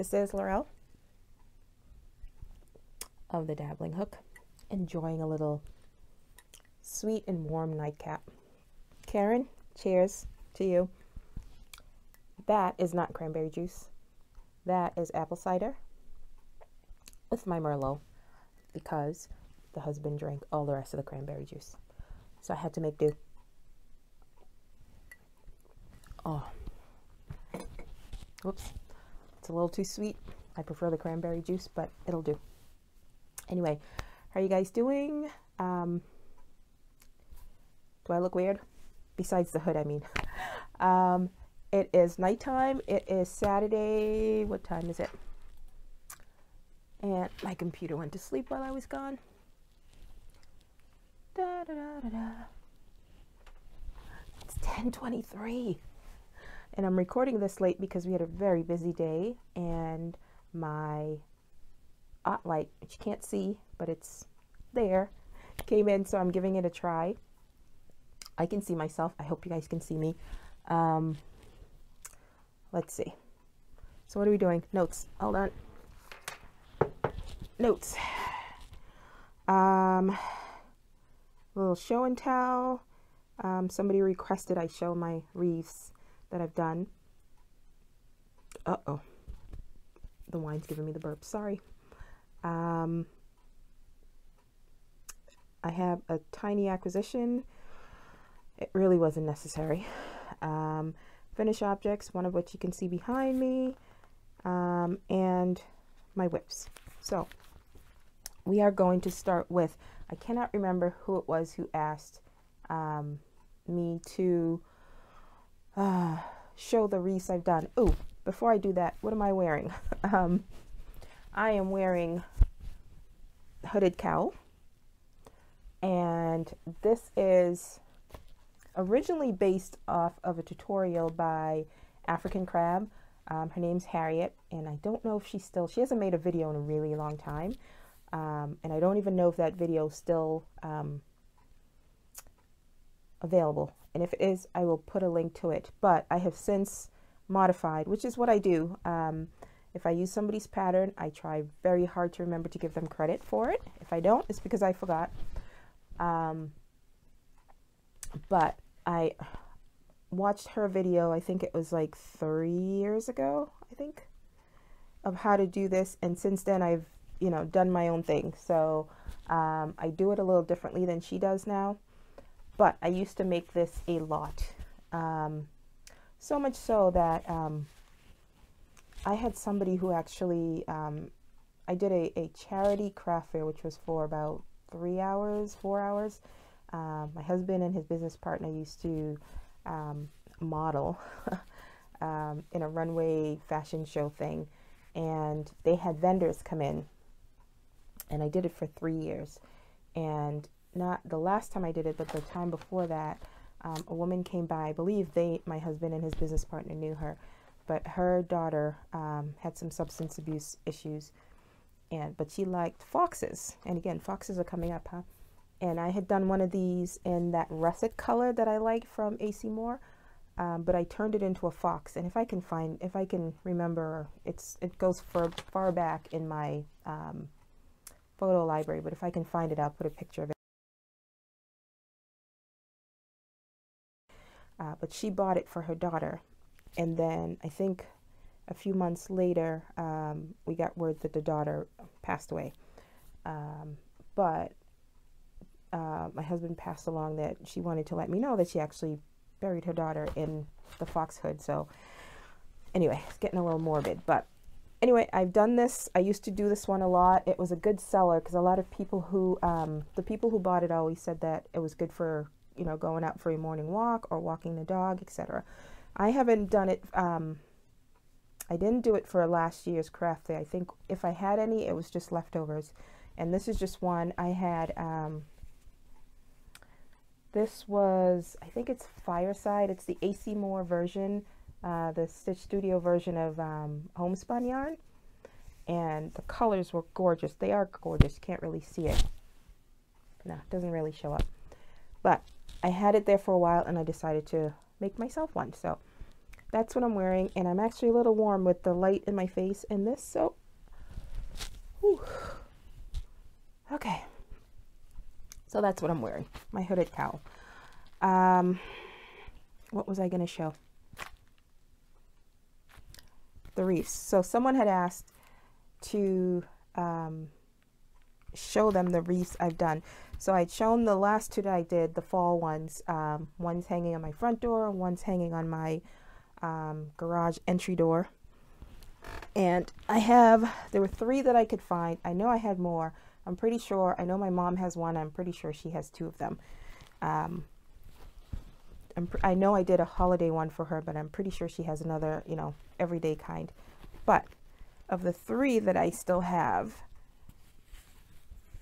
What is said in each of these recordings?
This is Laurel of the Dabbling Hook, enjoying a little sweet and warm nightcap. Karen, cheers to you. That is not cranberry juice. That is apple cider with my Merlot, because the husband drank all the rest of the cranberry juice. So I had to make do. Oh, whoops. It's a little too sweet. I prefer the cranberry juice, but it'll do. Anyway, how are you guys doing? Do I look weird? Besides the hood, I mean. It is nighttime. It is Saturday. What time is it? And my computer went to sleep while I was gone. Da, da, da, da, da. It's 10:23. And I'm recording this late because we had a very busy day, and my light, which you can't see, but it's there, came in, so I'm giving it a try. I can see myself. I hope you guys can see me. Let's see. So what are we doing? Notes. Hold on. Notes. Little show and tell. Somebody requested I show my wreaths that I've done. Uh-oh. The wine's giving me the burp. Sorry. I have a tiny acquisition. It really wasn't necessary. Finished objects, one of which you can see behind me, and my whips. So we are going to start with, I cannot remember who it was who asked me to show the wreaths I've done. Oh, before I do that, what am I wearing? I am wearing a hooded cowl, and this is originally based off of a tutorial by African Crab. Her name's Harriet, and I don't know if she hasn't made a video in a really long time, and I don't even know if that video is still available, and if it is, I will put a link to it. But I have since modified, which is what I do. If I use somebody's pattern, I try very hard to remember to give them credit for it. If I don't, it's because I forgot. But I watched her video, I think it was like 3 years ago, I think, of how to do this. And since then I've, done my own thing. So I do it a little differently than she does now. But I used to make this a lot. So much so that I had somebody who actually, I did a charity craft fair, which was for about 4 hours. My husband and his business partner used to model in a runway fashion show thing, and they had vendors come in, and I did it for 3 years. And not the last time I did it, but the time before that, a woman came by. I believe my husband and his business partner knew her, but her daughter had some substance abuse issues, but she liked foxes. And again, foxes are coming up, huh? And I had done one of these in that russet color that I like from AC Moore, but I turned it into a fox. And if I can remember, it goes far back in my photo library, but if I can find it, I'll put a picture of it. But she bought it for her daughter, and then I think a few months later, we got word that the daughter passed away. But my husband passed along that she wanted to let me know that she actually buried her daughter in the fox hood. So anyway, it's getting a little morbid. But anyway, I've done this. I used to do this one a lot. It was a good seller because a lot of people who, the people who bought it always said that it was good for, going out for a morning walk or walking the dog, etc. I haven't done it. I didn't do it for last year's craft fair. I think if I had any, it was just leftovers. And this is just one. I had, this was, I think it's Fireside. It's the AC Moore version, the Stitch Studio version of homespun yarn. And the colors were gorgeous. They are gorgeous. You can't really see it. No, it doesn't really show up. But I had it there for a while, and I decided to make myself one. So that's what I'm wearing, and I'm actually a little warm with the light in my face in this, so whew. Okay, so that's what I'm wearing, my hooded cowl. What was I going to show? The wreaths. So someone had asked to show them the wreaths I've done. So I'd shown the last two that I did, the fall ones. One's hanging on my front door, one's hanging on my garage entry door. And there were 3 that I could find. I know I had more. I'm pretty sure, I know my mom has one. I'm pretty sure she has 2 of them. I know I did a holiday one for her, but I'm pretty sure she has another, you know, everyday kind. But of the 3 that I still have,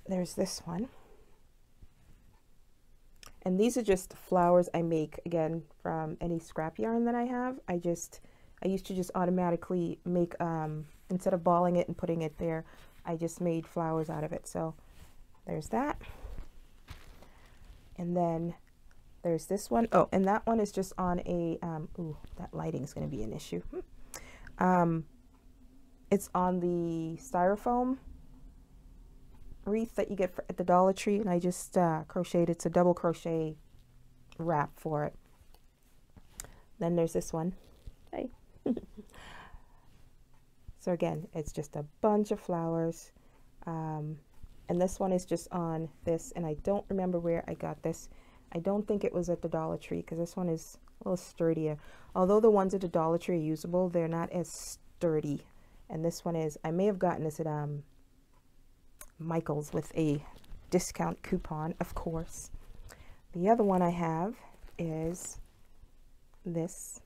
there's this one. And these are just flowers I make, again, from any scrap yarn that I have. I used to just automatically make, instead of balling it and putting it there, I just made flowers out of it. So there's that. And then there's this one. Oh, and that one is just on a, ooh, that lighting is going to be an issue. It's on the styrofoam wreath that you get at the Dollar Tree, and I just crocheted. It's a double crochet wrap for it. Then there's this one. Hey. So again, it's just a bunch of flowers. And this one is just on this, and I don't remember where I got this. I don't think it was at the Dollar Tree, because this one is a little sturdier. Although the ones at the Dollar Tree are usable, they're not as sturdy. And this one is, I may have gotten this at Michael's with a discount coupon, of course. The other one I have is this.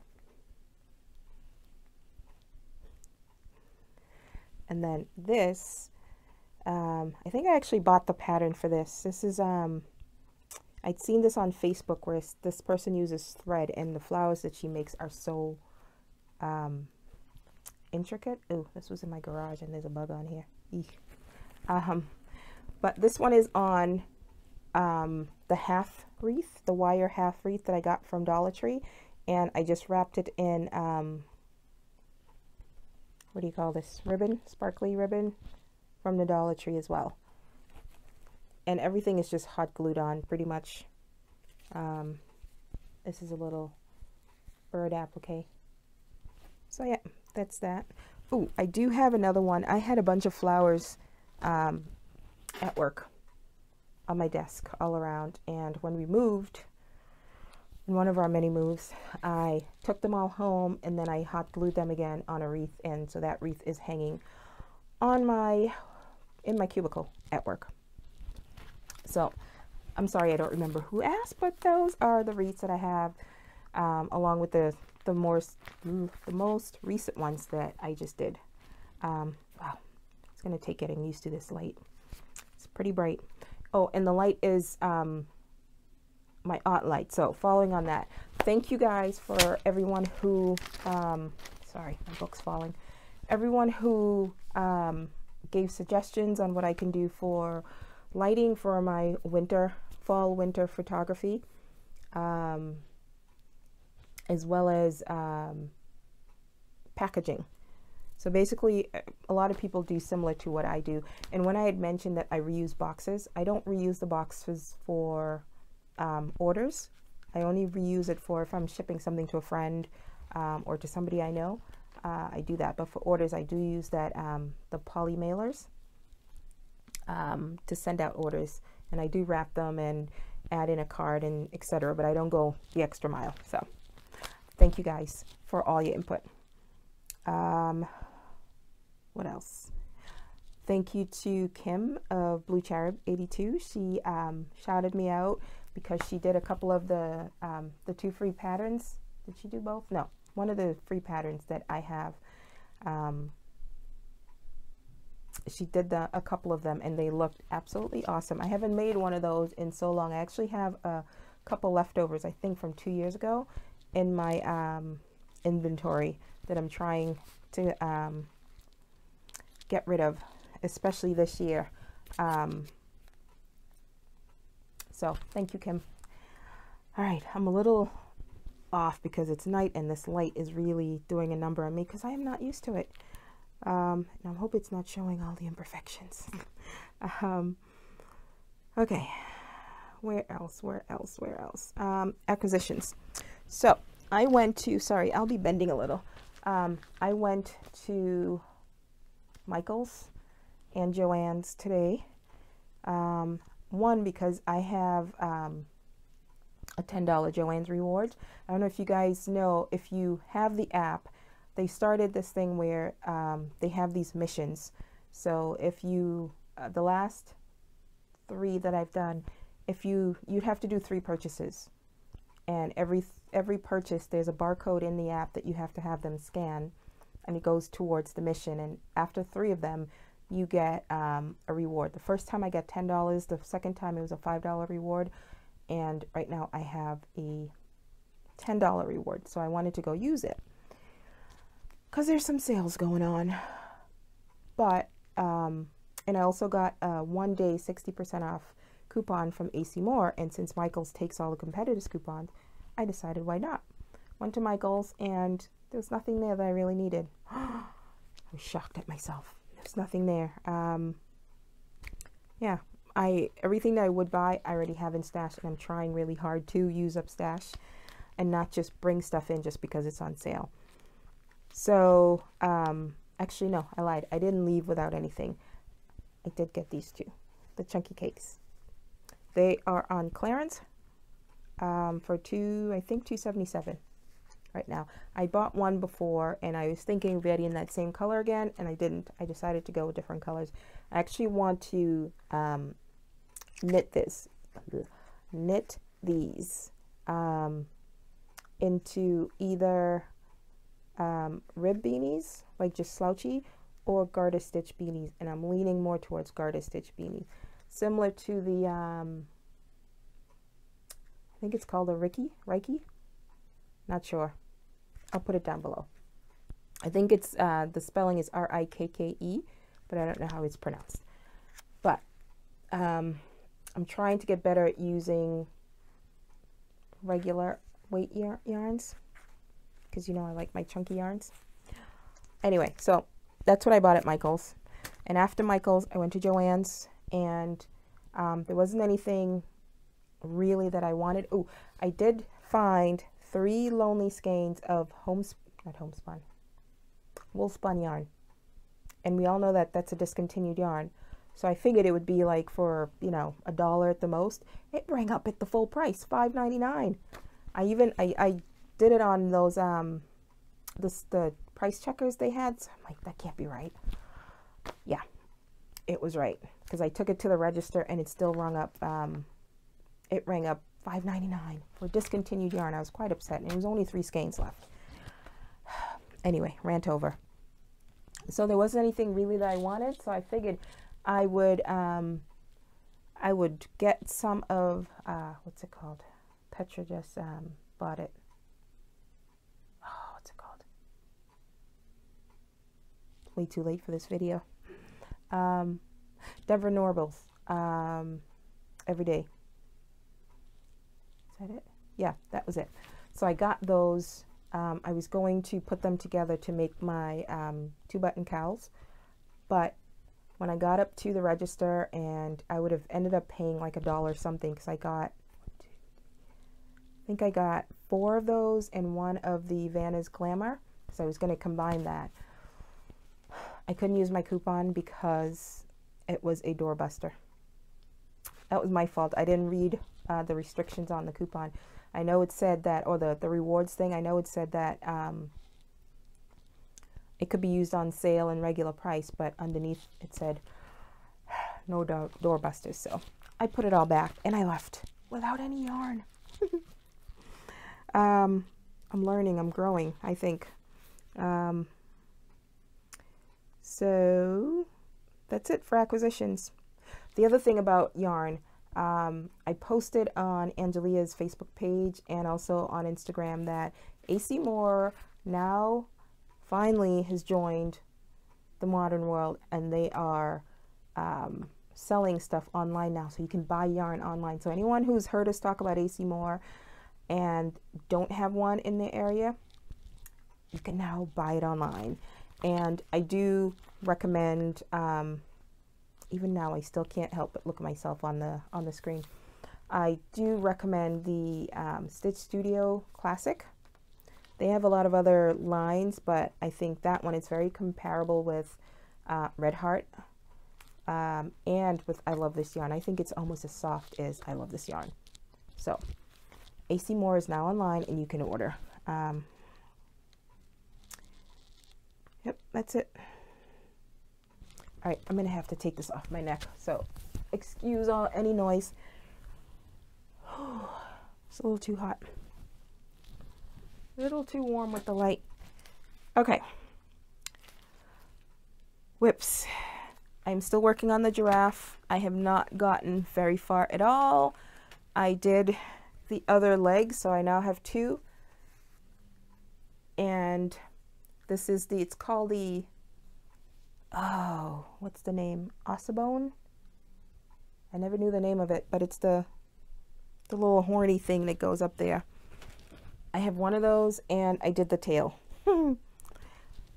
And then this, I think I actually bought the pattern for this. This is, I'd seen this on Facebook where this person uses thread, and the flowers that she makes are so intricate. Ooh, this was in my garage and there's a bug on here. Eek. But this one is on the half wreath, the wire half wreath that I got from Dollar Tree, and I just wrapped it in, what do you call this, ribbon, sparkly ribbon from the Dollar Tree as well. And everything is just hot glued on pretty much. This is a little bird applique. So yeah, that's that. Ooh, I do have another one. I had a bunch of flowers at work on my desk all around, and when we moved, in one of our many moves, I took them all home, and then I hot glued them again on a wreath, and so that wreath is hanging on in my cubicle at work. So I'm sorry I don't remember who asked, but those are the wreaths that I have, along with the most recent ones that I just did. Wow, it's gonna take getting used to this light. It's pretty bright. Oh, and the light is my aunt light. So following on that, thank you guys for everyone who sorry, my book's falling. Everyone who gave suggestions on what I can do for lighting for my fall winter photography, as well as packaging. So basically, a lot of people do similar to what I do. And when I had mentioned that I reuse boxes, I don't reuse the boxes for orders. I only reuse it for if I'm shipping something to a friend or to somebody I know. I do that. But for orders, I do use that the poly mailers to send out orders. And I do wrap them and add in a card and etc. But I don't go the extra mile. So thank you guys for all your input. What else? Thank you to Kim of Blue Cherub 82. She shouted me out because she did a couple of the 2 free patterns. Did she do both? No, one of the free patterns that I have. She did a couple of them, and they looked absolutely awesome. I haven't made one of those in so long. I actually have a couple leftovers, I think from 2 years ago, in my inventory that I'm trying to get rid of, especially this year. So thank you, Kim. All right, I'm a little off because it's night and this light is really doing a number on me because I am not used to it. And I hope it's not showing all the imperfections. Okay, where else? Acquisitions. So I went to, sorry, I'll be bending a little. I went to Michael's and Joann's today. One, because I have a $10 Joann's rewards. I don't know if you guys know, if you have the app, they started this thing where they have these missions. So if you, the last 3 that I've done, if you'd have to do 3 purchases, and every purchase there's a barcode in the app that you have to have them scan, and it goes towards the mission. And after 3 of them, you get a reward. The first time I got $10. The second time it was a $5 reward, and right now I have a $10 reward. So I wanted to go use it because there's some sales going on. But and I also got a 1-day 60% off coupon from AC Moore, and since Michael's takes all the competitors coupons, I decided why not. Went to Michael's and there's nothing there that I really needed. I was shocked at myself. There's nothing there. Yeah, everything that I would buy I already have in stash, and I'm trying really hard to use up stash and not just bring stuff in just because it's on sale. So actually no, I lied. I didn't leave without anything. I did get these 2, the chunky cakes. They are on clearance for I think $2.77 right now. I bought one before and I was thinking of getting that same color again, and I didn't. I decided to go with different colors. I actually want to knit these into either rib beanies, like just slouchy, or garter stitch beanies, and I'm leaning more towards garter stitch beanies, similar to the I think it's called a Reiki, not sure. I'll put it down below. I think it's the spelling is R-I-K-K-E, but I don't know how it's pronounced. But I'm trying to get better at using regular weight yarns, because you know I like my chunky yarns. Anyway, so that's what I bought at Michael's. And after Michael's, I went to Joann's, and there wasn't anything really that I wanted. Oh, I did find 3 lonely skeins of wool spun yarn. And we all know that that's a discontinued yarn. So I figured it would be like for, you know, $1 at the most. It rang up at the full price, $5.99. I did it on those, the price checkers they had. So I'm like, that can't be right. Yeah, it was right. Because I took it to the register and it still rang up, $5.99 for discontinued yarn. I was quite upset, and it was only 3 skeins left. Anyway, rant over. So there wasn't anything really that I wanted, so I figured I would get some of what's it called? Petra just bought it. Oh, what's it called? Way too late for this video. Deborah Norble's Every Day. Is that it? Yeah, that was it. So I got those. I was going to put them together to make my 2-button cowls, but when I got up to the register, and I would have ended up paying like $1 something, because I got, I think I got 4 of those and 1 of the Vanna's Glamour, because I was going to combine that. I couldn't use my coupon because it was a doorbuster. That was my fault. I didn't read the restrictions on the coupon. I know it said that, or the rewards thing, I know it said that it could be used on sale and regular price, but underneath it said no doorbusters. So I put it all back and I left without any yarn. I'm learning, I'm growing, I think. So that's it for acquisitions. The other thing about yarn, I posted on Angelia's Facebook page and also on Instagram that AC Moore now finally has joined the modern world, and they are selling stuff online now, so you can buy yarn online. So anyone who's heard us talk about AC Moore and don't have one in the area, you can now buy it online. And I do recommend, even now I still can't help but look at myself on the screen. I do recommend the Stitch Studio Classic. They have a lot of other lines, but I think that one is very comparable with Red Heart. And with I Love This Yarn. I think it's almost as soft as I Love This Yarn. So AC Moore is now online and you can order. Yep, that's it. All right, I'm gonna have to take this off my neck, so excuse any noise. It's a little too hot. A little too warm with the light. Okay. Whips. I'm still working on the giraffe. I have not gotten very far at all. I did the other leg, so I now have two. And this is it's called the, oh, what's the name? Ossibone? I never knew the name of it, but it's the little horny thing that goes up there. I have one of those, and I did the tail.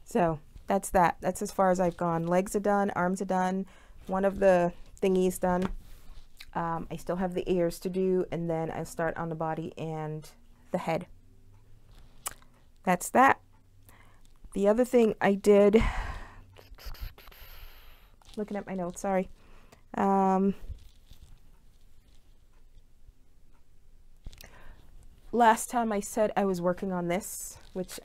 So that's that. That's as far as I've gone. Legs are done, arms are done, one of the thingies done. I still have the ears to do, and then I start on the body and the head. That's that. The other thing I did, looking at my notes, sorry. Last time I said I was working on this, which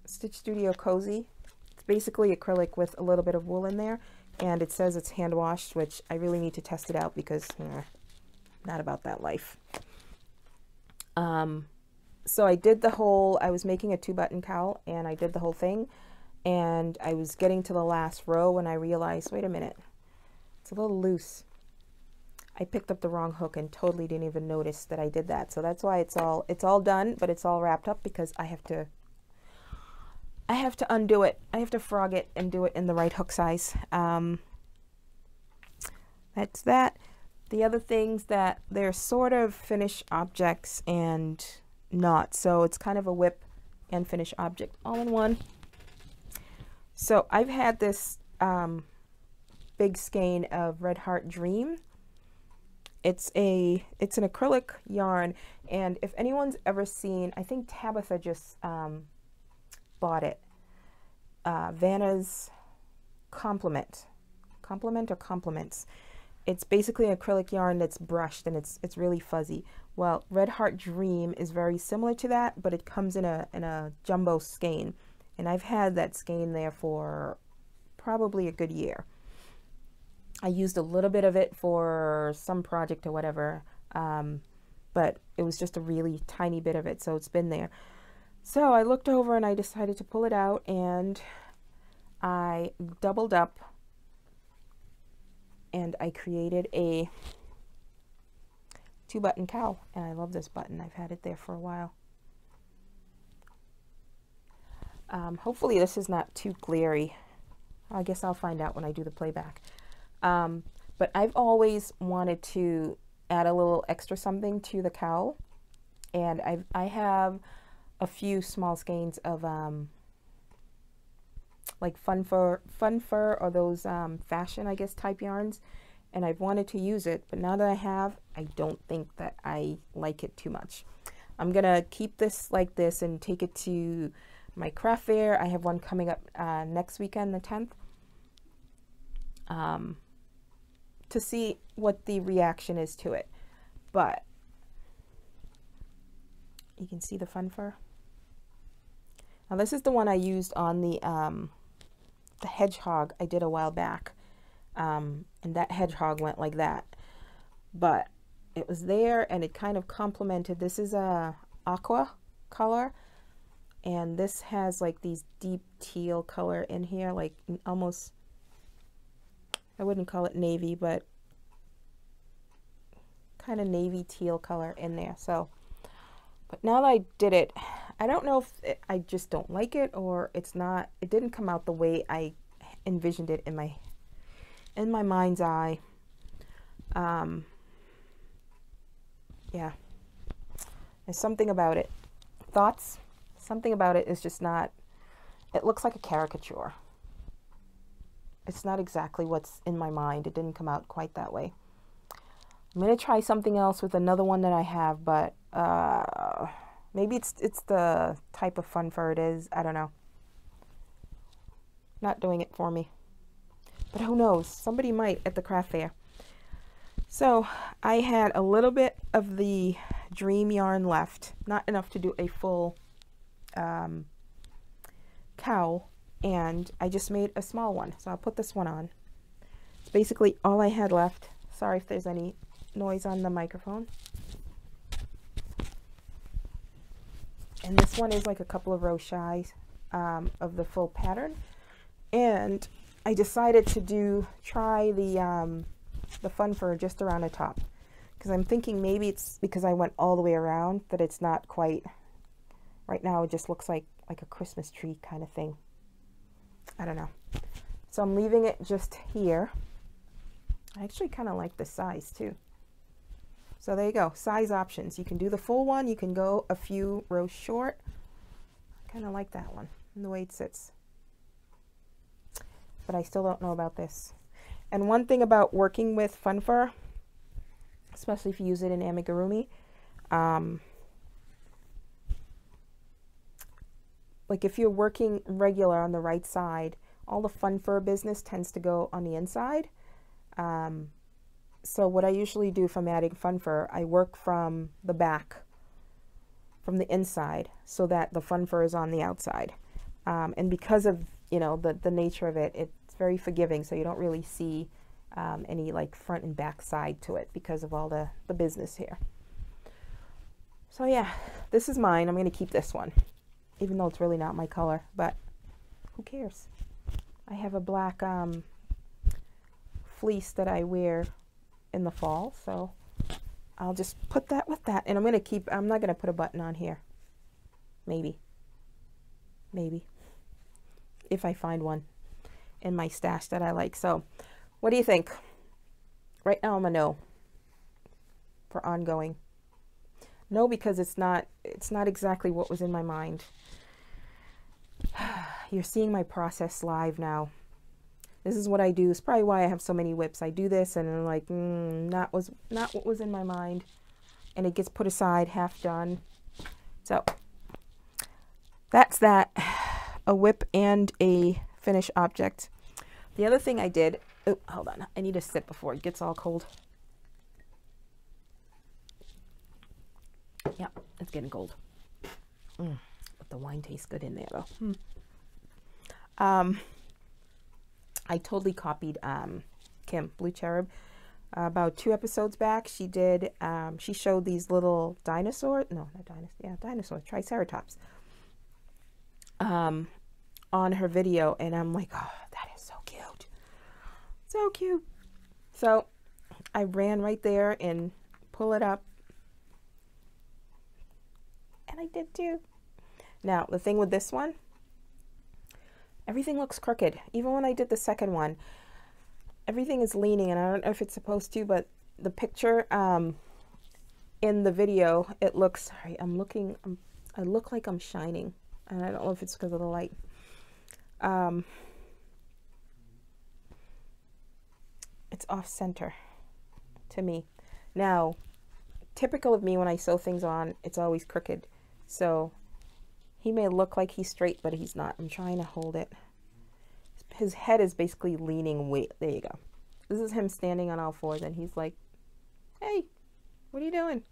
Stitch Studio Cozy. It's basically acrylic with a little bit of wool in there, and it says it's hand washed, which I really need to test it out because not about that life. So I did the whole, I was making a 2-button cowl, and I did the whole thing, and I was getting to the last row when I realized, wait a minute, it's a little loose. I picked up the wrong hook and totally didn't even notice that I did that. So that's why it's all done, but it's all wrapped up because I have to undo it. I have to frog it and do it in the right hook size. That's that. The other things that they're sort of finished objects and not. So it's kind of a whip and finished object all in one. So I've had this big skein of Red Heart Dream. It's an acrylic yarn, and if anyone's ever seen, I think Tabitha just bought it. Vanna's Compliment or Compliments. It's basically an acrylic yarn that's brushed, and it's really fuzzy. Well, Red Heart Dream is very similar to that, but it comes in a jumbo skein, and I've had that skein there for probably a good year. I used a little bit of it for some project or whatever, but it was just a really tiny bit of it, so it's been there. So I looked over and I decided to pull it out, and I doubled up and I created a 2-button cowl, and I love this button. I've had it there for a while. Hopefully this is not too glary. I guess I'll find out when I do the playback. But I've always wanted to add a little extra something to the cowl, and I have a few small skeins of like fun fur or those fashion, I guess, type yarns, and I've wanted to use it, but now that I have, I don't think that I like it too much. I'm gonna keep this like this and take it to my craft fair. I have one coming up next weekend, the 10th, to see what the reaction is to it. But you can see the fun fur. Now this is the one I used on the hedgehog I did a while back, and that hedgehog went like that, but it was there and it kind of complemented. This is a aqua color, and this has like these deep teal color in here, like almost, I wouldn't call it navy, but kind of navy teal color in there. So, but now that I did it, I don't know if I just don't like it, or it didn't come out the way I envisioned it in my mind's eye. Yeah, There's something about it. Thoughts? Something about it is just not, it looks like a caricature. It's not exactly what's in my mind. It didn't come out quite that way. I'm going to try something else with another one that I have, but maybe it's the type of fun fur it is. I don't know. Not doing it for me. But who knows? Somebody might at the craft fair. So I had a little bit of the Dream yarn left. Not enough to do a full cowl. And I just made a small one. So I'll put this one on. It's basically all I had left. Sorry if there's any noise on the microphone. And this one is like a couple of rows shy of the full pattern. And I decided to try the fun fur just around the top, because I'm thinking maybe it's because I went all the way around that it's not quite, right now it just looks like a Christmas tree kind of thing. I don't know. So I'm leaving it just here. I actually kind of like the size too. So there you go, size options. You can do the full one, you can go a few rows short. I kind of like that one and the way it sits. But I still don't know about this. And one thing about working with fun fur, especially if you use it in amigurumi, like if you're working regular on the right side, all the fun fur business tends to go on the inside. So what I usually do if I'm adding fun fur, I work from the back, from the inside, so that the fun fur is on the outside. And because of, you know, the nature of it, it's very forgiving, so you don't really see any like front and back side to it because of all the business here. So yeah, this is mine. I'm going to keep this one, even though it's really not my color, but who cares? I have a black fleece that I wear in the fall, so I'll just put that with that. And I'm going to keep, I'm not going to put a button on here. Maybe if I find one in my stash that I like. So what do you think? Right now I'm a no for ongoing. No, because it's not exactly what was in my mind. You're seeing my process live now. This is what I do. It's probably why I have so many whips. I do this and I'm like, not what was in my mind. And it gets put aside, half done. So that's that. A whip and a finished object. The other thing I did, oh, hold on. I need a sip before it gets all cold. Yeah, it's getting cold. But the wine tastes good in there though. I totally copied Kim, Blue Cherub. About 2 episodes back, she did, she showed these little dinosaurs, no, not dinosaurs, yeah, dinosaurs, Triceratops, on her video, and I'm like, oh, that is so cute. So cute. So I ran right there and pull it up. And I did too. Now, the thing with this one, everything looks crooked. Even when I did the second one, everything is leaning, and I don't know if it's supposed to, but the picture in the video, it looks, sorry, I look like I'm shining, and I don't know if it's because of the light. It's off center to me. Now, typical of me when I sew things on, it's always crooked. So he may look like he's straight, but he's not. I'm trying to hold it. His head is basically leaning way. There you go. This is him standing on all fours, and he's like, "Hey, what are you doing?"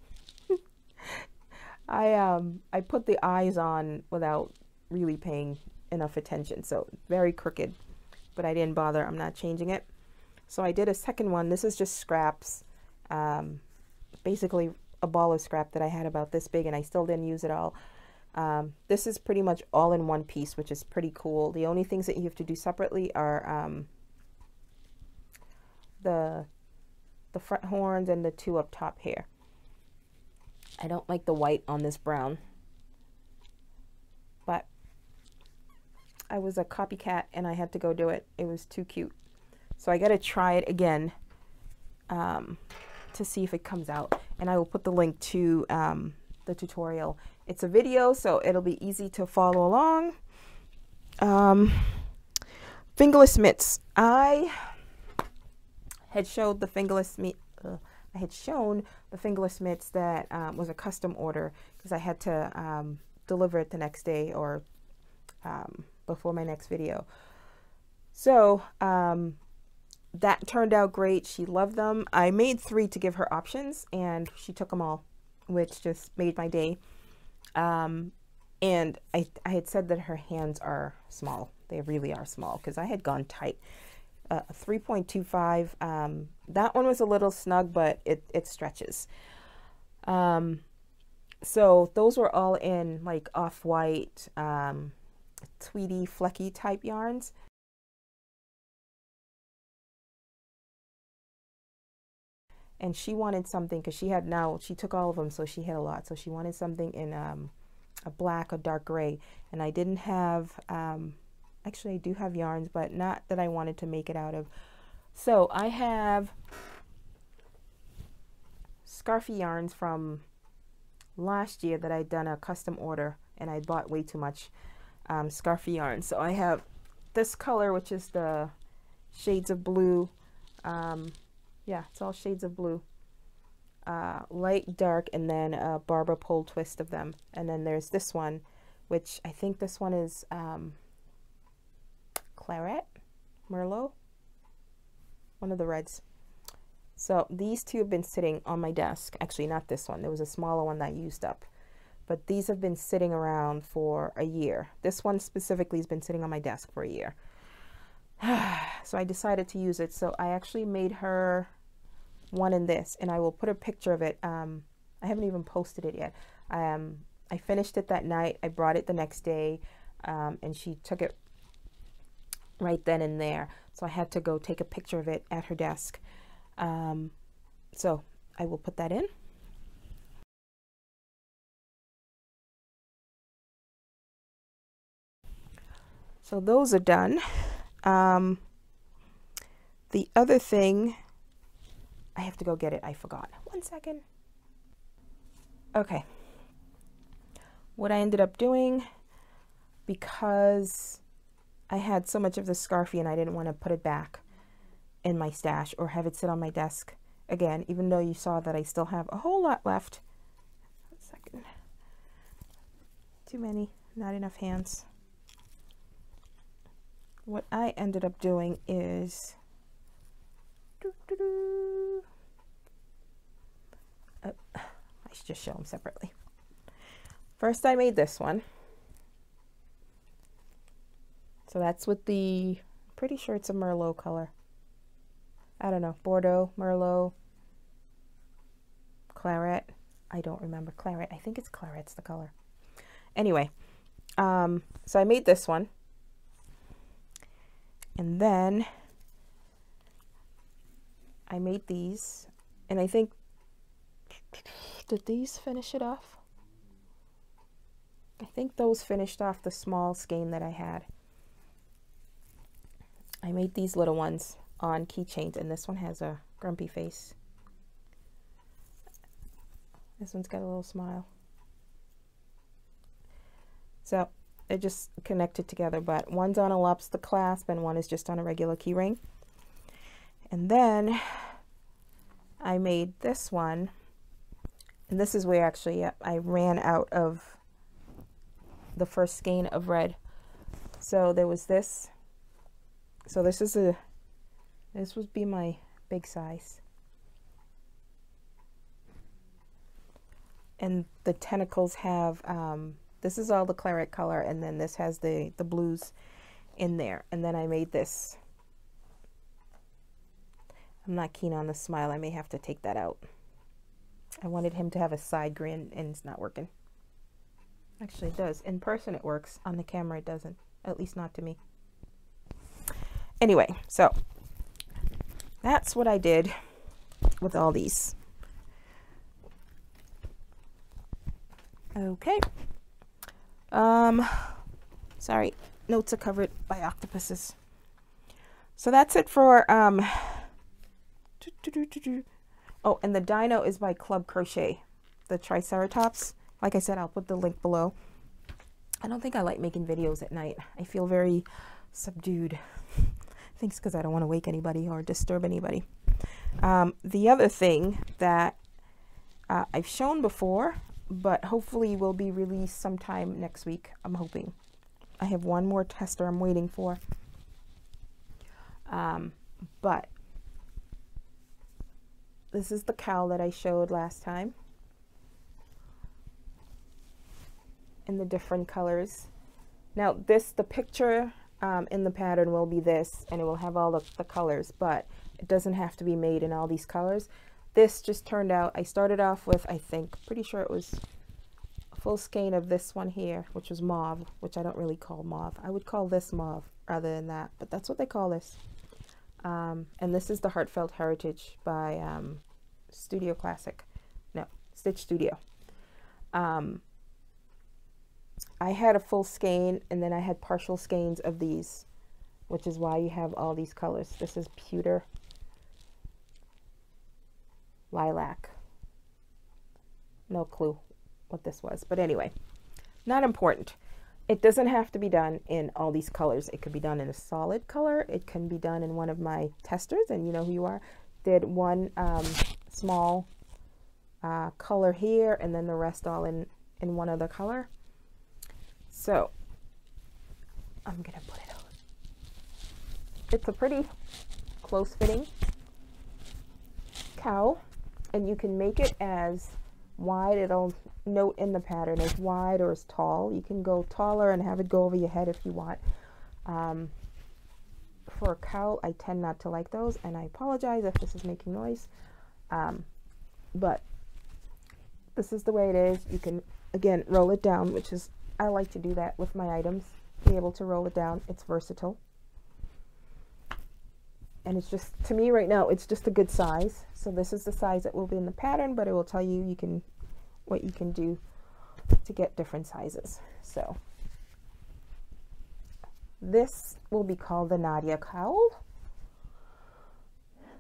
I put the eyes on without really paying enough attention, so very crooked. But I didn't bother. I'm not changing it. So I did a second one. This is just scraps. Basically a ball of scrap that I had about this big, and I still didn't use it all. This is pretty much all in one piece, which is pretty cool. The only things that you have to do separately are the front horns and the 2 up top here. I don't like the white on this brown, but I was a copycat and I had to go do it. It was too cute. So I got to try it again to see if it comes out. And I will put the link to the tutorial. It's a video, so it'll be easy to follow along. Fingerless mitts. I had showed the fingerless mitts that was a custom order because I had to deliver it the next day or before my next video. So that turned out great. She loved them. I made 3 to give her options, and she took them all, which just made my day. And I had said that her hands are small. They really are small because I had gone tight. 3.25. That one was a little snug, but it stretches. So those were all in like off-white, tweedy, flecky type yarns. And she wanted something because she took all of them, so she had a lot. So she wanted something in a black or dark gray. And I didn't have, actually I do have yarns, but not that I wanted to make it out of. So I have scarfy yarns from last year that I'd done a custom order, and I bought way too much scarfy yarn. So I have this color, which is the shades of blue. Yeah, it's all shades of blue, light, dark, and then a barber pole twist of them. And then there's this one, which I think this one is Claret, Merlot, one of the reds. So these 2 have been sitting on my desk. Actually, not this one. There was a smaller one that I used up. But these have been sitting around for a year. This one specifically has been sitting on my desk for a year. So I decided to use it. So I actually made her one in this, and I will put a picture of it. I haven't even posted it yet. I finished it that night. I brought it the next day, and she took it right then and there. So I had to go take a picture of it at her desk. So I will put that in. So those are done. The other thing, I have to go get it. I forgot. 1 second. Okay. What I ended up doing, because I had so much of the scarfy and I didn't want to put it back in my stash or have it sit on my desk again, even though you saw that I still have a whole lot left. 1 second. Too many. Not enough hands. What I ended up doing is I should just show them separately. First I made this one. So that's with the, pretty sure it's a Merlot color. I don't know, Bordeaux, Merlot, Claret. I don't remember. Claret. I think it's Claret's the color. Anyway, so I made this one. And then I made these, and I think, did these finish it off? I think those finished off the small skein that I had. I made these little ones on keychains, and this one has a grumpy face. This one's got a little smile. So they're just connected together, but one's on a lobster clasp and one is just on a regular key ring. And then I made this one, and this is where actually I ran out of the first skein of red. So there was this. So this would be my big size. And the tentacles have, this is all the claret color, and then this has the blues in there. And then I made this. I'm not keen on the smile. I may have to take that out. I wanted him to have a side grin, and it's not working. Actually, it does. In person, it works. On the camera, it doesn't. At least not to me. Anyway, so that's what I did with all these. Okay. Sorry, notes are covered by octopuses. So that's it for oh, and the dino is by Club Crochet, the Triceratops. Like I said, I'll put the link below. I don't think I like making videos at night. I feel very subdued. I think it's because I don't want to wake anybody or disturb anybody. The other thing that I've shown before, but hopefully will be released sometime next week, I'm hoping. I have one more tester I'm waiting for. But this is the cowl that I showed last time in the different colors. Now the picture in the pattern will be this, and it will have all the colors, but it doesn't have to be made in all these colors. This just turned out, I started off with, I think, pretty sure it was a full skein of this one here, which was mauve, which I don't really call mauve. I would call this mauve rather than that, but that's what they call this. And this is the Heartfelt Heritage by Studio Classic. No, Stitch Studio. I had a full skein, and then I had partial skeins of these, which is why you have all these colors. This is pewter, lilac. No clue what this was, but anyway, not important. It doesn't have to be done in all these colors. It could be done in a solid color. It can be done in one of my testers, and you know who you are. Did one small color here, and then the rest all in one other color. So I'm gonna put it out. It's a pretty close fitting cowl, and you can make it as wide. It'll note in the pattern as wide or as tall. You can go taller and have it go over your head if you want. For a cowl, I tend not to like those, and I apologize if this is making noise, but this is the way it is. You can, again, roll it down, which is, I like to do that with my items, be able to roll it down. It's versatile, and it's just, to me right now, it's just a good size. So this is the size that will be in the pattern, but it will tell you what you can do to get different sizes. So this will be called the Nadia cowl.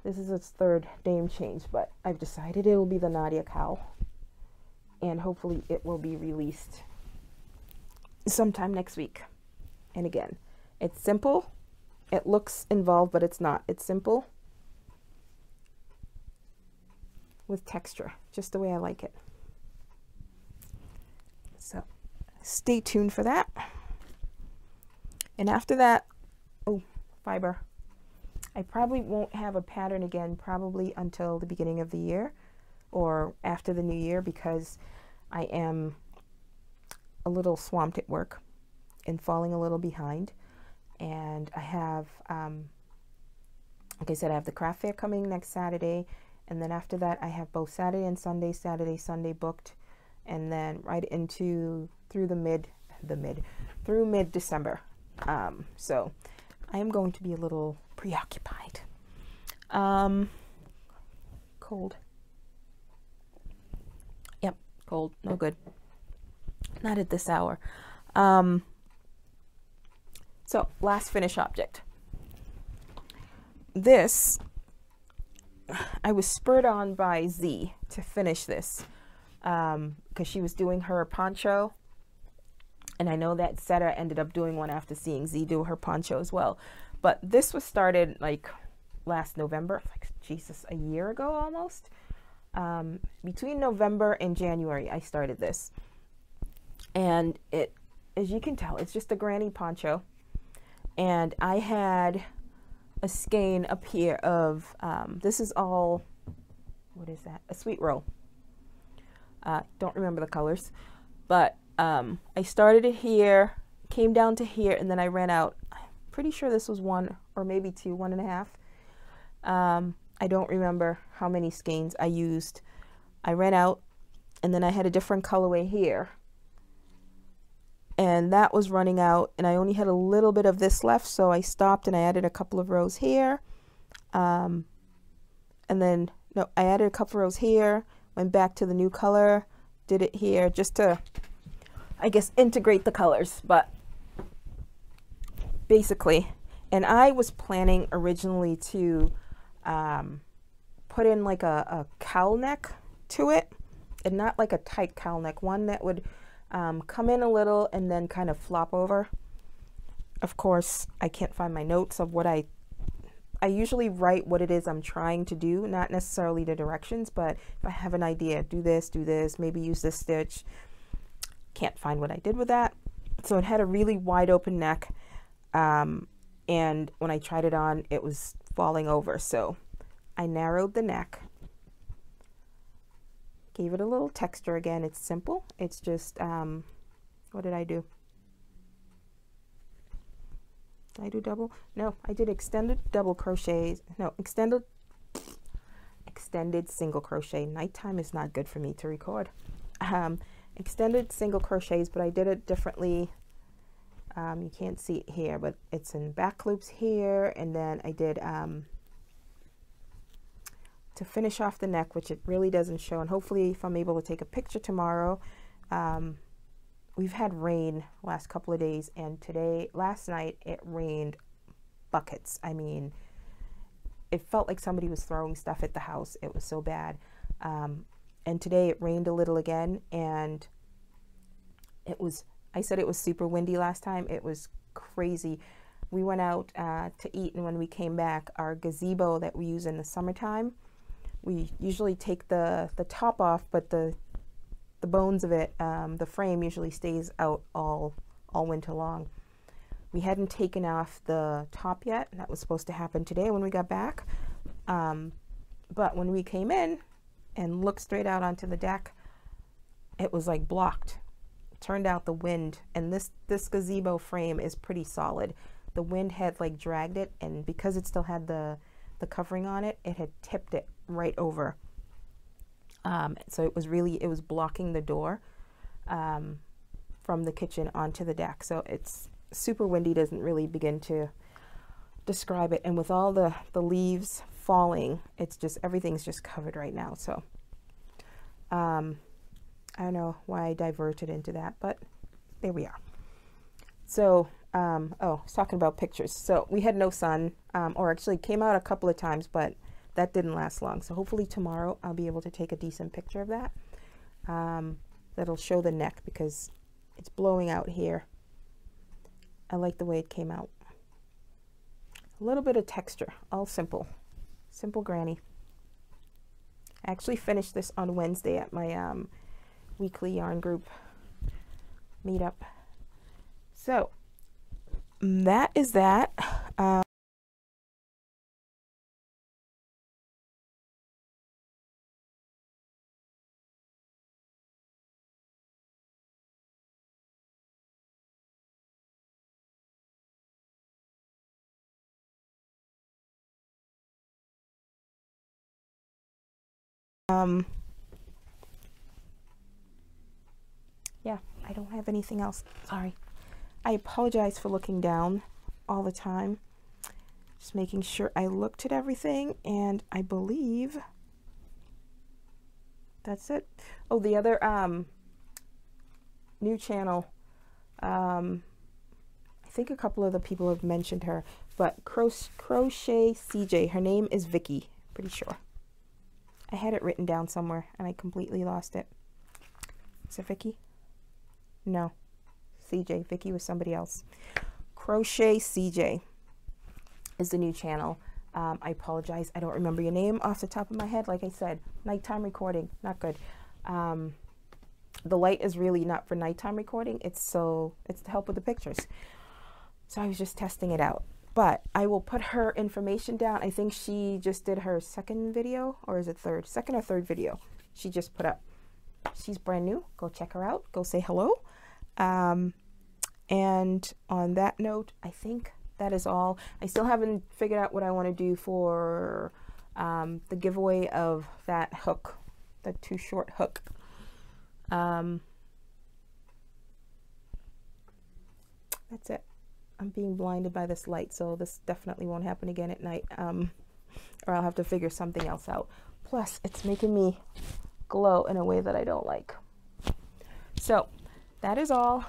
This is its third name change, but I've decided it will be the Nadia cowl, and hopefully it will be released sometime next week. And again, it's simple. It looks involved, but it's not. It's simple with texture, just the way I like it. So stay tuned for that. And after that, oh, fiber. I probably won't have a pattern again probably until the beginning of the year or after the new year, because I am a little swamped at work and falling a little behind. And I have, like I said, I have the craft fair coming next Saturday, and then after that I have both Saturday and Sunday, Sunday booked, and then right into through mid-December. So I am going to be a little preoccupied. Cold. Yep, cold, no good. Not at this hour. So last finish object. This, I was spurred on by Z to finish this because she was doing her poncho, and I know that Seta ended up doing one after seeing Z do her poncho as well. But this was started like last November, like Jesus, a year ago almost. Between November and January I started this, and it, as you can tell, it's just a granny poncho. And I had a skein up here of, this is all, what is that? A sweet roll. Don't remember the colors, but I started it here, came down to here, and then I ran out. I'm pretty sure this was one or maybe two, 1.5. I don't remember how many skeins I used. I ran out, and then I had a different colorway here, and that was running out, and I only had a little bit of this left, so I stopped and I added a couple of rows here, and then no, I added a couple of rows here, went back to the new color, did it here just to, I guess, integrate the colors. But basically, and I was planning originally to put in like a cowl neck to it, and not like a tight cowl neck, one that would come in a little and then kind of flop over. Of course, I can't find my notes of what I usually write what it is I'm trying to do, not necessarily the directions, but if I have an idea, do this, maybe use this stitch. Can't find what I did with that. So it had a really wide open neck, and when I tried it on, it was falling over. So I narrowed the neck, gave it a little texture. Again, it's simple. It's just, what did I do? Did I do double? No, I did extended double crochets. No, extended single crochet. Nighttime is not good for me to record. Extended single crochets, but I did it differently. You can't see it here, but it's in back loops here, and then I did to finish off the neck, which it really doesn't show, and hopefully if I'm able to take a picture tomorrow. We've had rain last couple of days, and last night it rained buckets. I mean, it felt like somebody was throwing stuff at the house. It was so bad. And today it rained a little again, and I said it was super windy last time. It was crazy. We went out to eat, and when we came back, our gazebo that we use in the summertime, we usually take the top off, but the bones of it, the frame usually stays out all winter long. We hadn't taken off the top yet. That was supposed to happen today when we got back. But when we came in and looked straight out onto the deck, it was like blocked. It turned out the wind, and this gazebo frame is pretty solid. The wind had like dragged it, and because it still had the covering on it, it had tipped it right over. So it was blocking the door from the kitchen onto the deck. So it's super windy, doesn't really begin to describe it. And with all the leaves falling, it's just, everything's just covered right now. So I don't know why I diverted into that, but there we are. So, oh, I was talking about pictures. So we had no sun, or actually came out a couple of times, but that didn't last long. So hopefully tomorrow I'll be able to take a decent picture of that. That'll show the neck because it's blowing out here. I like the way it came out. A little bit of texture, all simple. Simple granny. I actually finished this on Wednesday at my weekly yarn group meetup. So that is that. Yeah, I don't have anything else. Sorry. I apologize for looking down all the time. Just making sure I looked at everything, and I believe that's it. Oh, the other new channel. I think a couple of the people have mentioned her, but Crochet CJ. Her name is Vicky, pretty sure. I had it written down somewhere and I completely lost it. Is it Vicky? No. CJ. Vicky was somebody else. Crochet CJ is the new channel. I apologize. I don't remember your name off the top of my head. Like I said, nighttime recording, not good. The light is really not for nighttime recording. It's to help with the pictures. So I was just testing it out. But I will put her information down. I think she just did her second video, or is it third? Second or third video she just put up. She's brand new. Go check her out. Go say hello. And on that note, I think that is all. I still haven't figured out what I want to do for the giveaway of that hook, the too short hook. That's it. I'm being blinded by this light, so this definitely won't happen again at night, or I'll have to figure something else out. Plus, it's making me glow in a way that I don't like. So, that is all.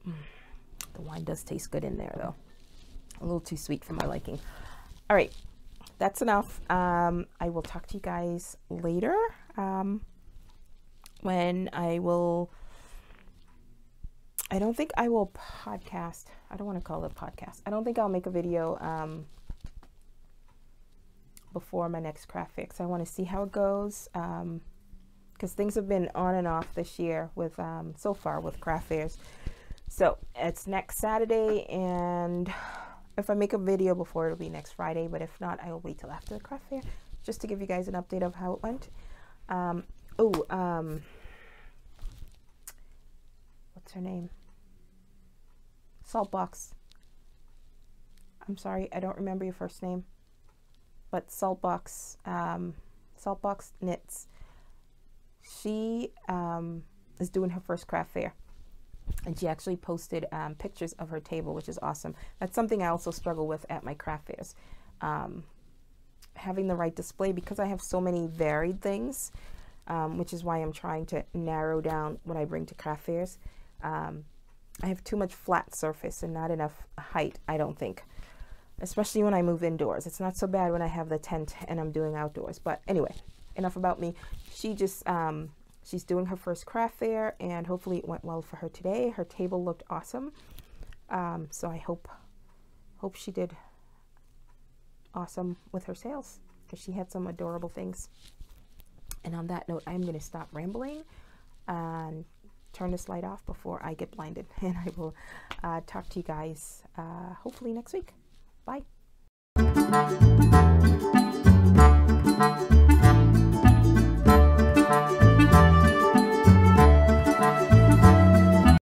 The wine does taste good in there, though. A little too sweet for my liking. All right. that's enough. I will talk to you guys later when I don't think I will podcast. I don't want to call it a podcast. I don't think I'll make a video before my next craft fair. I want to see how it goes, because things have been on and off this year with so far with craft fairs. So it's next Saturday, and if I make a video before, it'll be next Friday, but if not, I will wait till after the craft fair just to give you guys an update of how it went. What's her name? Saltbox. I'm sorry, I don't remember your first name, but Saltbox Knits. She is doing her first craft fair, and she actually posted pictures of her table, which is awesome. That's something I also struggle with at my craft fairs, having the right display, because I have so many varied things, which is why I'm trying to narrow down what I bring to craft fairs. I have too much flat surface and not enough height, I don't think, especially when I move indoors. It's not so bad when I have the tent and I'm doing outdoors. But anyway, enough about me. She just she's doing her first craft fair, and hopefully it went well for her today. Her table looked awesome, so I hope she did awesome with her sales, because she had some adorable things. And on that note, I'm going to stop rambling and turn this light off before I get blinded, and I will talk to you guys hopefully next week. Bye.